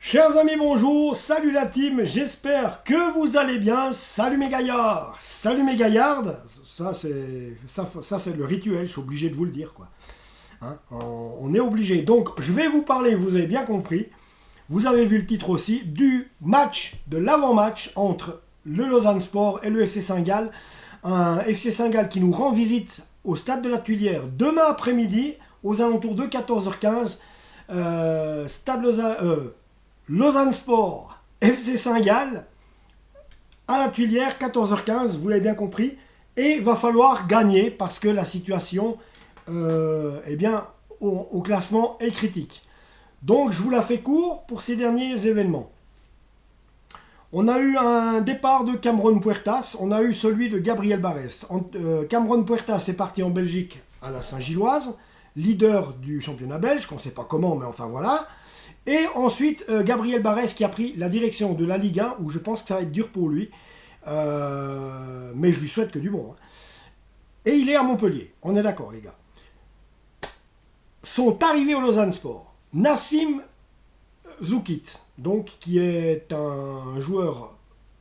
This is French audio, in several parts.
Chers amis, bonjour, salut la team, j'espère que vous allez bien. Salut mes gaillards, salut mes gaillardes. Ça c'est le rituel, je suis obligé de vous le dire quoi. Hein, on est obligé. Donc je vais vous parler, vous avez bien compris, vous avez vu le titre aussi, du match, de l'avant-match entre le Lausanne Sport et le FC Saint-Gall. Un FC Saint-Gall qui nous rend visite au stade de la Tuilière demain après-midi aux alentours de 14h15. Stade Lausanne Sport, FC Saint-Gall, à la Tuilière, 14h15, vous l'avez bien compris. Et il va falloir gagner parce que la situation au classement est critique. Donc je vous la fais court pour ces derniers événements. On a eu un départ de Cameron Puertas, on a eu celui de Gabriel Barès. Cameron Puertas est parti en Belgique à la Saint-Gilloise, leader du championnat belge, qu'on ne sait pas comment, mais enfin voilà. Et ensuite, Gabriel Barès qui a pris la direction de la Ligue 1, où je pense que ça va être dur pour lui. Mais je lui souhaite que du bon. Hein. Et il est à Montpellier, on est d'accord les gars. Sont arrivés au Lausanne Sport Nassim Zoukit, donc, qui est un joueur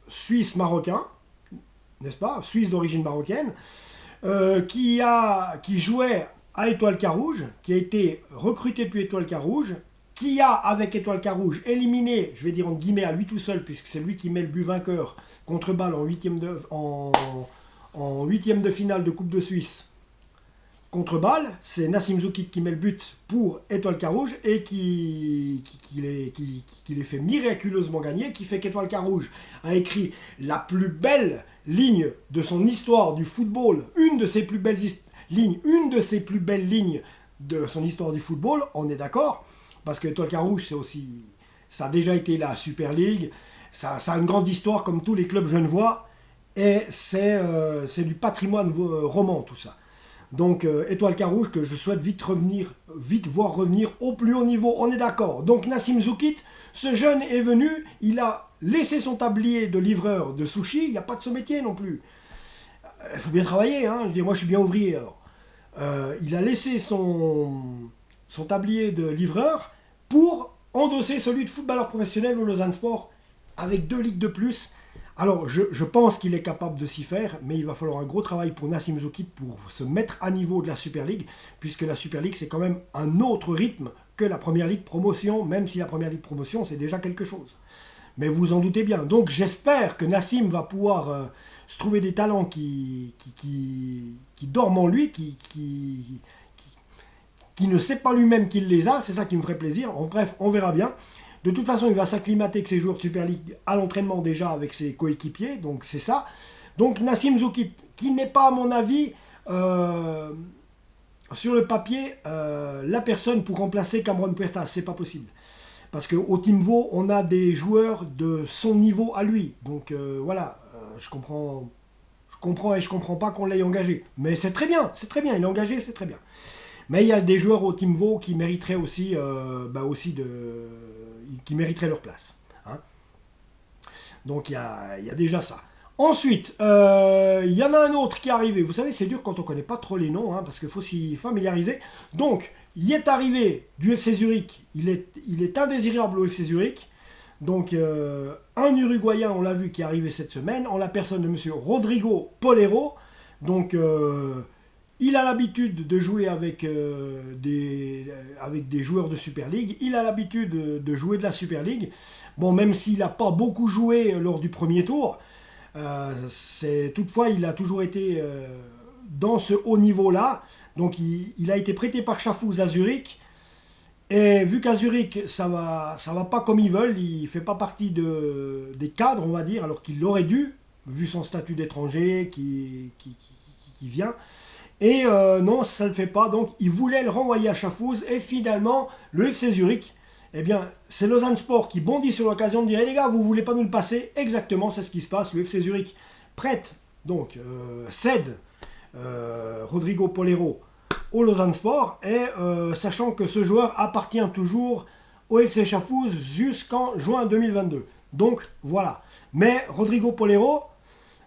suisse-marocain, n'est-ce pas, suisse d'origine marocaine, qui jouait à Étoile Carouge, qui a été recruté depuis Étoile Carouge, qui a, avec Étoile Carouge, éliminé, je vais dire en guillemets à lui tout seul, puisque c'est lui qui met le but vainqueur contre Bâle en huitième de finale de Coupe de Suisse contre Bâle. C'est Nassim Zoukit qui met le but pour Étoile Carouge et qui les fait miraculeusement gagner, qui fait qu'Étoile Carouge a écrit la plus belle ligne de son histoire du football, une de ses plus belles lignes de son histoire du football, on est d'accord. Parce que Étoile Carouge, ça a déjà été la Super League, ça a une grande histoire comme tous les clubs genevois, et c'est du patrimoine roman tout ça. Donc Étoile Carouge que je souhaite vite voir revenir au plus haut niveau, on est d'accord. Donc Nassim Zoukit, ce jeune est venu, il a laissé son tablier de livreur de sushi, il n'y a pas de ce métier non plus. Il faut bien travailler, hein. Je dis, moi je suis bien ouvrier alors. Il a laissé son tablier de livreur pour endosser celui de footballeur professionnel au Lausanne Sport avec 2 ligues de plus. Alors je pense qu'il est capable de s'y faire, mais il va falloir un gros travail pour Nassim Zoukit pour se mettre à niveau de la Super League, puisque la Super League c'est quand même un autre rythme que la Première Ligue Promotion, même si la Première Ligue Promotion c'est déjà quelque chose. Mais vous en doutez bien. Donc j'espère que Nassim va pouvoir se trouver des talents qui dorment en lui, qui ne sait pas lui-même qu'il les a, c'est ça qui me ferait plaisir. Bref, on verra bien. De toute façon, il va s'acclimater avec ses joueurs de Super League à l'entraînement déjà avec ses coéquipiers, donc c'est ça. Donc Nassim Zoukit, qui n'est pas à mon avis, sur le papier, la personne pour remplacer Cameron Puertas, c'est pas possible. Parce qu'au Timvo, on a des joueurs de son niveau à lui. Donc voilà, je comprends et je comprends pas qu'on l'ait engagé. Mais c'est très bien, il est engagé, c'est très bien. Mais il y a des joueurs au Timvo qui mériteraient aussi, qui mériteraient leur place. Hein. Donc il y a déjà ça. Ensuite, il y en a un autre qui est arrivé. Vous savez, c'est dur quand on ne connaît pas trop les noms, hein, parce qu'il faut s'y familiariser. Donc, il est arrivé du FC Zurich. Il est indésirable au FC Zurich. Donc, un Uruguayen, on l'a vu, qui est arrivé cette semaine, en la personne de M. Rodrigo Polero. Donc, il a l'habitude de jouer avec des joueurs de Super League. Il a l'habitude de jouer de la Super League. Bon, même s'il n'a pas beaucoup joué lors du premier tour, toutefois, il a toujours été dans ce haut niveau-là. Donc, il a été prêté par Schaffhouse à Zurich. Et vu qu'à Zurich, ça va pas comme ils veulent, il ne fait pas partie des cadres, on va dire, alors qu'il aurait dû, vu son statut d'étranger qui vient. Et non, ça ne le fait pas. Donc, il voulait le renvoyer à Schaffhouse. Et finalement, le FC Zurich, eh bien, c'est Lausanne Sport qui bondit sur l'occasion de dire hey, les gars, vous ne voulez pas nous le passer? Exactement, c'est ce qui se passe. Le FC Zurich prête, donc cède Rodrigo Polero au Lausanne Sport. Et sachant que ce joueur appartient toujours au FC Schaffhouse jusqu'en juin 2022. Donc, voilà. Mais Rodrigo Polero,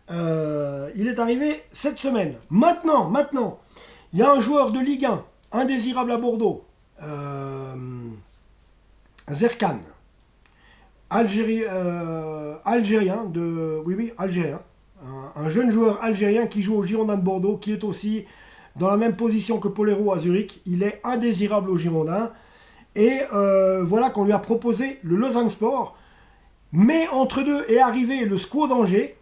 il est arrivé cette semaine. Maintenant, il y a un joueur de Ligue 1, indésirable à Bordeaux, Zerkan, algérien, oui, oui, algérien. Un jeune joueur algérien qui joue au Girondin de Bordeaux, qui est aussi dans la même position que Polero à Zurich. Il est indésirable au Girondin. Et voilà qu'on lui a proposé le Lausanne Sport. Mais entre deux est arrivé le SCO d'Angers,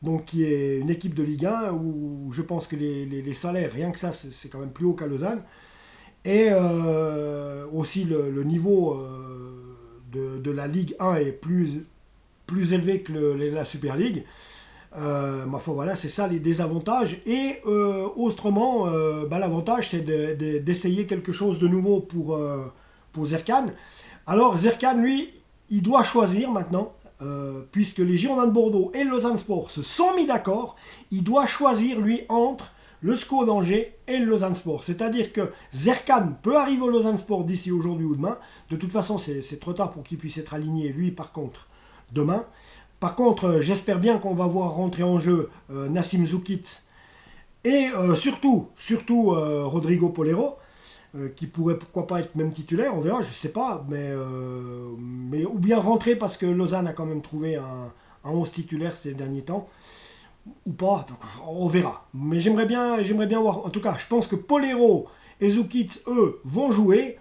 donc qui est une équipe de Ligue 1, où je pense que les salaires, rien que ça, c'est quand même plus haut qu'à Lausanne. Et aussi le niveau de la Ligue 1 est plus élevé que la Super League. Ma foi, voilà, c'est ça les désavantages. Et autrement, l'avantage, c'est d'essayer quelque chose de nouveau pour Zerkan. Alors, Zerkan, lui, il doit choisir maintenant, puisque les Girondins de Bordeaux et le Lausanne Sport se sont mis d'accord, il doit choisir, lui, entre le SCO d'Angers et le Lausanne Sport. C'est-à-dire que Zerkan peut arriver au Lausanne Sport d'ici aujourd'hui ou demain. De toute façon, c'est trop tard pour qu'il puisse être aligné, lui, par contre, demain. Par contre, j'espère bien qu'on va voir rentrer en jeu Nassim Zoukit et surtout Rodrigo Polero, qui pourrait pourquoi pas être même titulaire, on verra, je ne sais pas, mais ou bien rentrer parce que Lausanne a quand même trouvé un 11 titulaire ces derniers temps, ou pas, donc on verra. Mais j'aimerais bien voir, en tout cas, je pense que Polero et Zoukit, eux, vont jouer.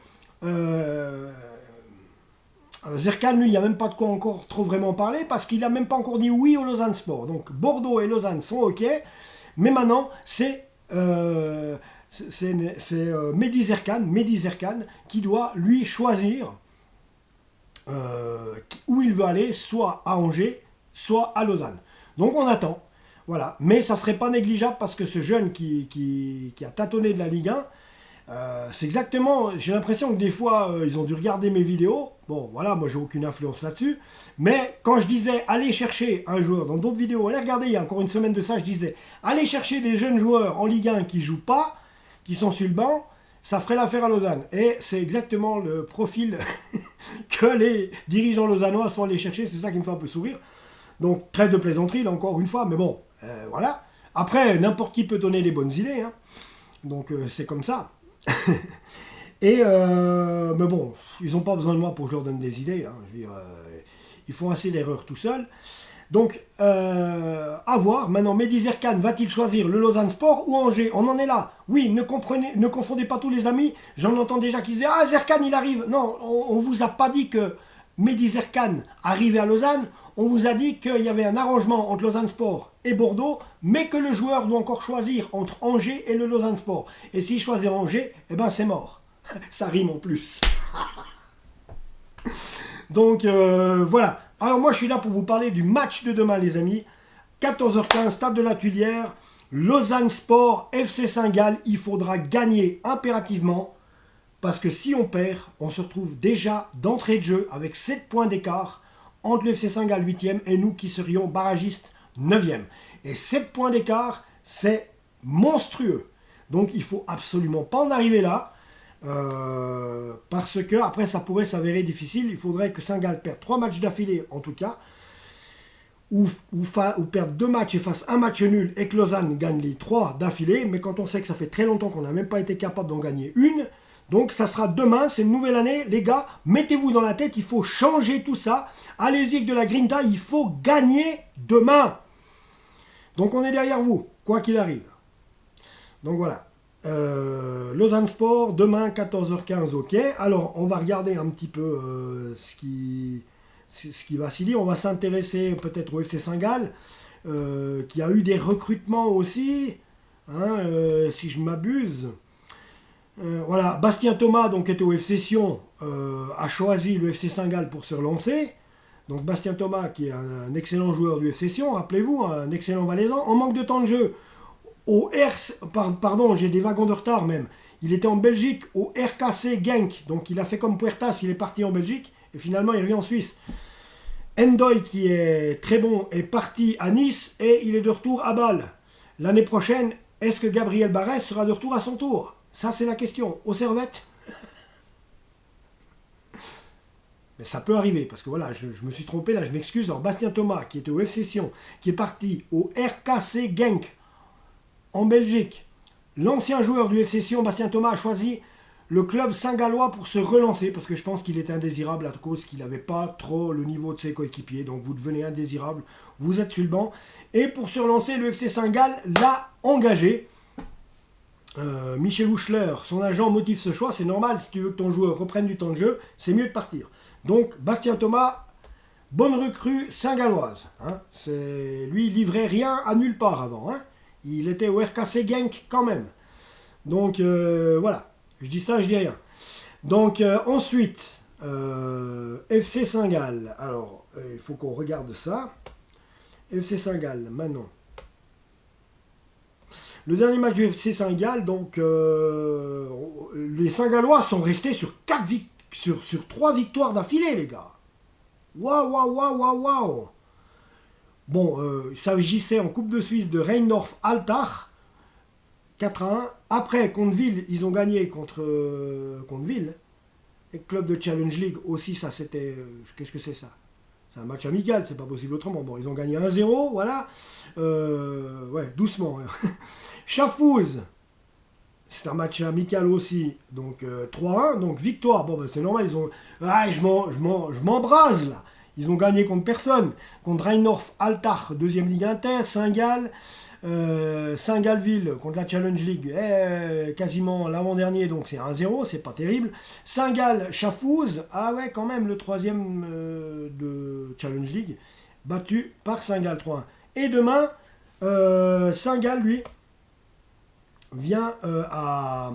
Zerkan, lui, il n'y a même pas de quoi encore trop vraiment parler parce qu'il n'a même pas encore dit oui au Lausanne Sport. Donc Bordeaux et Lausanne sont OK, mais maintenant c'est Mehdi Zerkan qui doit lui choisir où il veut aller, soit à Angers, soit à Lausanne. Donc on attend, voilà. Mais ça ne serait pas négligeable parce que ce jeune qui a tâtonné de la Ligue 1, c'est exactement, j'ai l'impression que des fois ils ont dû regarder mes vidéos. Bon voilà, moi j'ai aucune influence là-dessus, mais quand je disais allez chercher un joueur dans d'autres vidéos, allez regarder, il y a encore une semaine de ça, je disais allez chercher des jeunes joueurs en Ligue 1 qui jouent pas, qui sont sur le banc, ça ferait l'affaire à Lausanne. Et c'est exactement le profil que les dirigeants lausannois sont allés chercher, c'est ça qui me fait un peu sourire. Donc trêve de plaisanterie là encore une fois, mais bon, voilà. Après, n'importe qui peut donner les bonnes idées, hein. Donc c'est comme ça. Et mais bon, ils n'ont pas besoin de moi pour que je leur donne des idées, hein. Je veux dire, ils font assez d'erreurs tout seuls. Donc, à voir. Maintenant, Mehdi Zerkan va-t-il choisir le Lausanne Sport ou Angers? On en est là. Oui, ne confondez pas tous les amis. J'en entends déjà qui disaient ah, Zerkan, il arrive. Non, on ne vous a pas dit que Mehdi Zerkan arrivait à Lausanne. On vous a dit qu'il y avait un arrangement entre Lausanne Sport et Bordeaux, mais que le joueur doit encore choisir entre Angers et le Lausanne Sport. Et s'il choisit Angers, eh ben c'est mort. Ça rime en plus. Donc voilà. Alors moi je suis là pour vous parler du match de demain les amis. 14h15, stade de la Tuilière. Lausanne Sport, FC Saint-Gall. Il faudra gagner impérativement. Parce que si on perd, on se retrouve déjà d'entrée de jeu avec 7 points d'écart entre le FC Saint-Gall 8e et nous qui serions barragistes 9e. Et 7 points d'écart, c'est monstrueux. Donc il ne faut absolument pas en arriver là. Parce que après ça pourrait s'avérer difficile. Il faudrait que Saint-Gall perde 3 matchs d'affilée en tout cas. Ou perdre 2 matchs et fasse un match nul et que Lausanne gagne les 3 d'affilée. Mais quand on sait que ça fait très longtemps qu'on n'a même pas été capable d'en gagner une. Donc ça sera demain, c'est une nouvelle année. Les gars, mettez-vous dans la tête, il faut changer tout ça. Allez-y avec de la grinta, il faut gagner demain. Donc on est derrière vous, quoi qu'il arrive. Donc voilà. Lausanne Sport, demain 14h15, ok. Alors on va regarder un petit peu ce qui va s'y dire. On va s'intéresser peut-être au FC Saint-Gall, qui a eu des recrutements aussi, hein, si je m'abuse. Voilà, Bastien Thomas, donc, qui était au FC Sion, a choisi le FC Saint-Gall pour se relancer. Donc Bastien Thomas, qui est un excellent joueur du FC Sion, rappelez-vous, un excellent valaisan, en manque de temps de jeu. Pardon, j'ai des wagons de retard même. Il était en Belgique au RKC Genk, donc il a fait comme Puertas, il est parti en Belgique, et finalement il revient en Suisse. Endoy, qui est très bon, est parti à Nice, et il est de retour à Bâle. L'année prochaine, est-ce que Gabriel Barès sera de retour à son tour? Ça, c'est la question. Aux Servettes? Mais ça peut arriver, parce que voilà, je me suis trompé, là, je m'excuse. Alors, Bastien Thomas, qui était au FC Sion, qui est parti au RKC Genk, en Belgique. L'ancien joueur du FC Sion, Bastien Thomas, a choisi le club saint-gallois pour se relancer, parce que je pense qu'il est indésirable à cause qu'il n'avait pas trop le niveau de ses coéquipiers. Donc vous devenez indésirable, vous êtes sur le banc. Et pour se relancer, le FC Saint-Gall l'a engagé. Michel Houchler, son agent, motive ce choix. C'est normal, si tu veux que ton joueur reprenne du temps de jeu, c'est mieux de partir. Donc Bastien Thomas, bonne recrue saint-galloise. Hein. Lui, il livrait rien à nulle part avant. Hein. Il était au RKC Genk quand même. Donc voilà, je dis ça, je dis rien. Donc ensuite, FC Saint-Gall. Alors, il faut qu'on regarde ça. FC Saint-Gall, maintenant. Le dernier match du FC Saint-Gall, donc les Saint-Gallois sont restés sur 3 victoires d'affilée, les gars. Waouh, waouh, waouh, waouh, waouh. Bon, il s'agissait en Coupe de Suisse de Rheindorf Altach, 4-1. Après, contre Ville, ils ont gagné contre Ville. Et club de Challenge League aussi, ça c'était... qu'est-ce que c'est ça? C'est un match amical, c'est pas possible autrement. Bon, ils ont gagné 1-0, voilà. Ouais, doucement. Chafouz, c'est un match amical aussi. Donc 3-1, donc victoire. Bon, ben, c'est normal, ils ont... Ah, je m'embrase là. Ils ont gagné contre personne. Contre Rheindorf Altach, 2e Ligue Inter, Saint-Gall. Saint-Gallville contre la Challenge League, quasiment l'avant-dernier, donc c'est 1-0, c'est pas terrible. Saint-Gall, Chafouz, ah ouais, quand même, le 3e de Challenge League, battu par Saint-Gall 3-1. Et demain, Saint-Gall, lui, vient va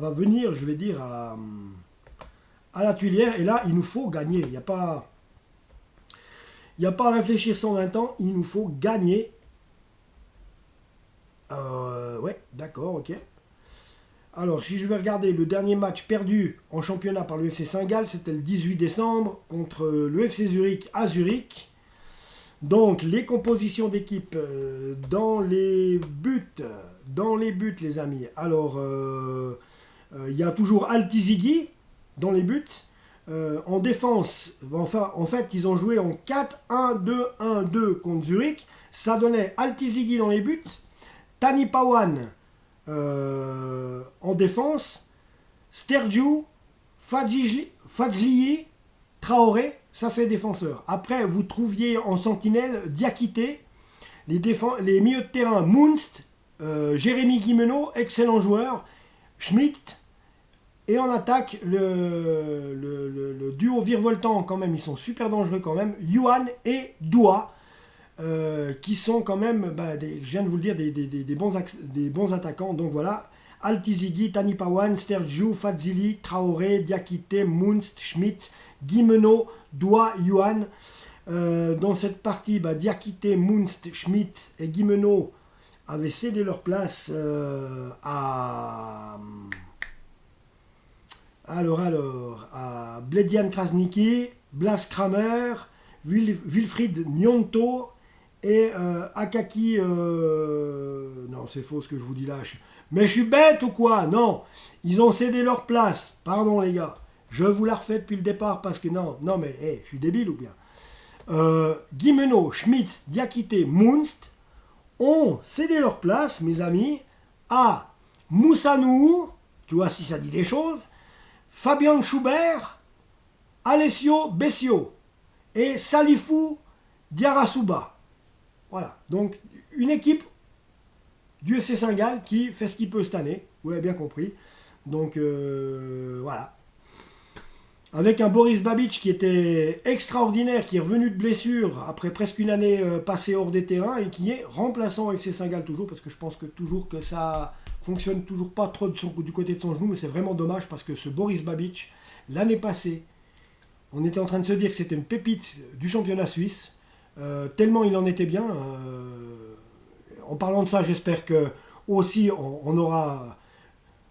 venir, je vais dire, à la Tuilière, et là, il nous faut gagner. Il n'y a pas à réfléchir 120 ans, il nous faut gagner. Ouais, d'accord, ok. Alors, si je vais regarder le dernier match perdu en championnat par le FC Saint-Gall, c'était le 18 décembre contre le FC Zurich à Zurich. Donc, les compositions d'équipe dans les buts, les amis. Alors, il y a toujours Altizigi dans les buts. En défense, enfin, en fait, ils ont joué en 4-1-2-1-2 contre Zurich. Ça donnait Altizigi dans les buts, Tani Pawan en défense, Stergiou, Fadzliyi, Traoré, ça c'est les défenseurs. Après, vous trouviez en sentinelle Diakité, les milieux de terrain Munst, Jérémy Guimeno, excellent joueur, Schmidt. Et en attaque, le duo virevoltant, quand même, ils sont super dangereux quand même. Yuan et Doua, qui sont quand même, je viens de vous le dire, des bons attaquants. Donc voilà, Altizigi, Tani Pawan, Stergiou, Fadzili, Traoré, Diakité, Munst, Schmidt, Guimeno, Doua, Yuan. Dans cette partie, Diakité, Munst, Schmidt et Guimeno avaient cédé leur place à Bledian Krasniki, Blas Kramer, Wilfried Nyonto et Akaki... Non, c'est faux ce que je vous dis là. Mais je suis bête ou quoi? Non, ils ont cédé leur place. Pardon les gars, je vous la refais depuis le départ parce que non mais je suis débile ou bien. Guimeno, Schmidt, Diakité, Munst ont cédé leur place, mes amis, à Moussanou, tu vois si ça dit des choses, Fabian Schubert, Alessio Bessio et Salifou Diarasuba. Voilà, donc une équipe du FC Saint-Gall qui fait ce qu'il peut cette année, vous l'avez bien compris. Donc voilà. Avec un Boris Babic qui était extraordinaire, qui est revenu de blessure après presque une année passée hors des terrains et qui est remplaçant au FC Saint-Gall toujours, parce que je pense que ça fonctionne toujours pas trop du côté de son genou, mais c'est vraiment dommage parce que ce Boris Babic, l'année passée, on était en train de se dire que c'était une pépite du championnat suisse, tellement il en était bien. En parlant de ça, j'espère que aussi on aura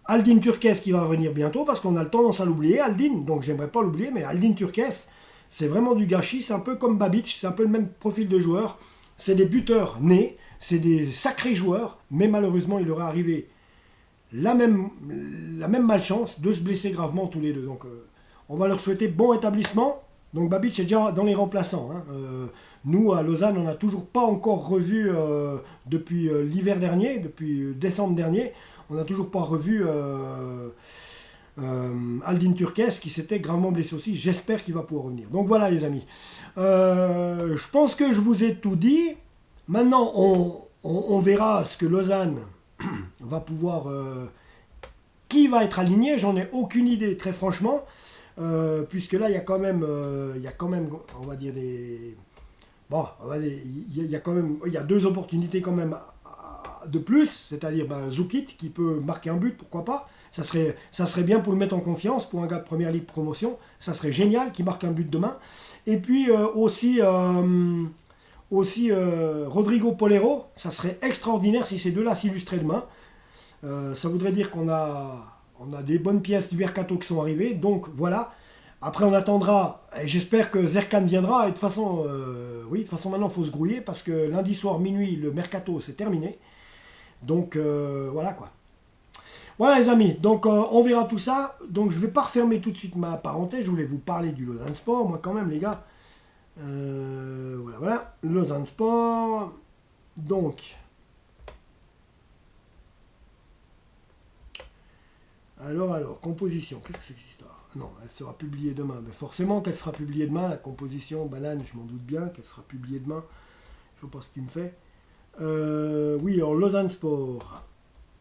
Aldin Turkes qui va revenir bientôt, parce qu'on a le tendance à l'oublier, Aldin, donc j'aimerais pas l'oublier, mais Aldin Turkes, c'est vraiment du gâchis, c'est un peu comme Babic, c'est un peu le même profil de joueur, c'est des buteurs nés, c'est des sacrés joueurs, mais malheureusement il leur est arrivé la même malchance de se blesser gravement tous les deux. Donc on va leur souhaiter bon établissement. Donc Babic est déjà dans les remplaçants. Hein. Nous à Lausanne, on n'a toujours pas encore revu depuis l'hiver dernier, depuis décembre dernier, On n'a toujours pas revu Aldin Turkes qui s'était gravement blessé aussi. J'espère qu'il va pouvoir revenir. Donc voilà les amis. Je pense que je vous ai tout dit. Maintenant, on verra ce que Lausanne va pouvoir... qui va être aligné, j'en ai aucune idée, très franchement. Puisque là, il y a quand même, on va dire, bon, il y a quand même, il y a 2 opportunités quand même de plus, c'est-à-dire Zoukit qui peut marquer un but, pourquoi pas. Ça serait bien pour le mettre en confiance, pour un gars de première ligue promotion. Ça serait génial qu'il marque un but demain. Et puis aussi Rodrigo Polero, ça serait extraordinaire si ces deux-là s'illustraient demain. Ça voudrait dire qu'on a des bonnes pièces du mercato qui sont arrivées. Donc voilà. Après on attendra. Et j'espère que Zerkan viendra. Et de toute façon, maintenant il faut se grouiller parce que lundi soir minuit le mercato c'est terminé. Donc voilà quoi. Voilà les amis. Donc on verra tout ça. Donc je vais pas refermer tout de suite ma parenthèse. Je voulais vous parler du Lausanne Sport. Moi quand même les gars. Voilà. Lausanne Sport. Donc. Alors, composition, qu'est-ce que c'est que cette histoire? Non, elle sera publiée demain. Mais forcément qu'elle sera publiée demain, la composition, banane, je m'en doute bien qu'elle sera publiée demain. Je ne sais pas si tu me fais. Oui, alors Lausanne Sport.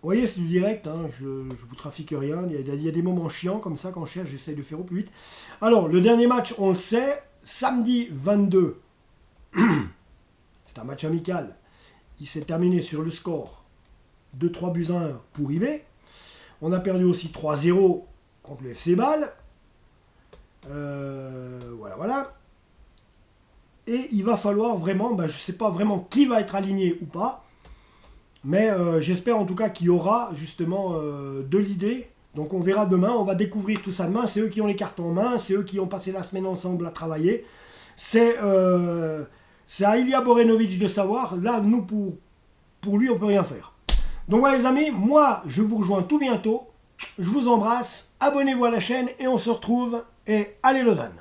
Vous voyez, c'est du direct, hein, je ne vous trafique rien. Il y a des moments chiants comme ça quand je cherche, j'essaye de faire au plus vite. Alors, le dernier match, on le sait, samedi 22. C'est un match amical. Il s'est terminé sur le score de 3-1 pour IB. On a perdu aussi 3-0 contre le FC Bâle. Voilà. Et il va falloir vraiment, je ne sais pas vraiment qui va être aligné ou pas, mais j'espère en tout cas qu'il y aura justement de l'idée. Donc on verra demain, on va découvrir tout ça demain. C'est eux qui ont les cartes en main, c'est eux qui ont passé la semaine ensemble à travailler. C'est à Ilya Borenovic de savoir. Là, nous, pour lui, on ne peut rien faire. Donc voilà les amis, moi je vous rejoins tout bientôt, je vous embrasse, abonnez-vous à la chaîne et on se retrouve, et allez Lausanne!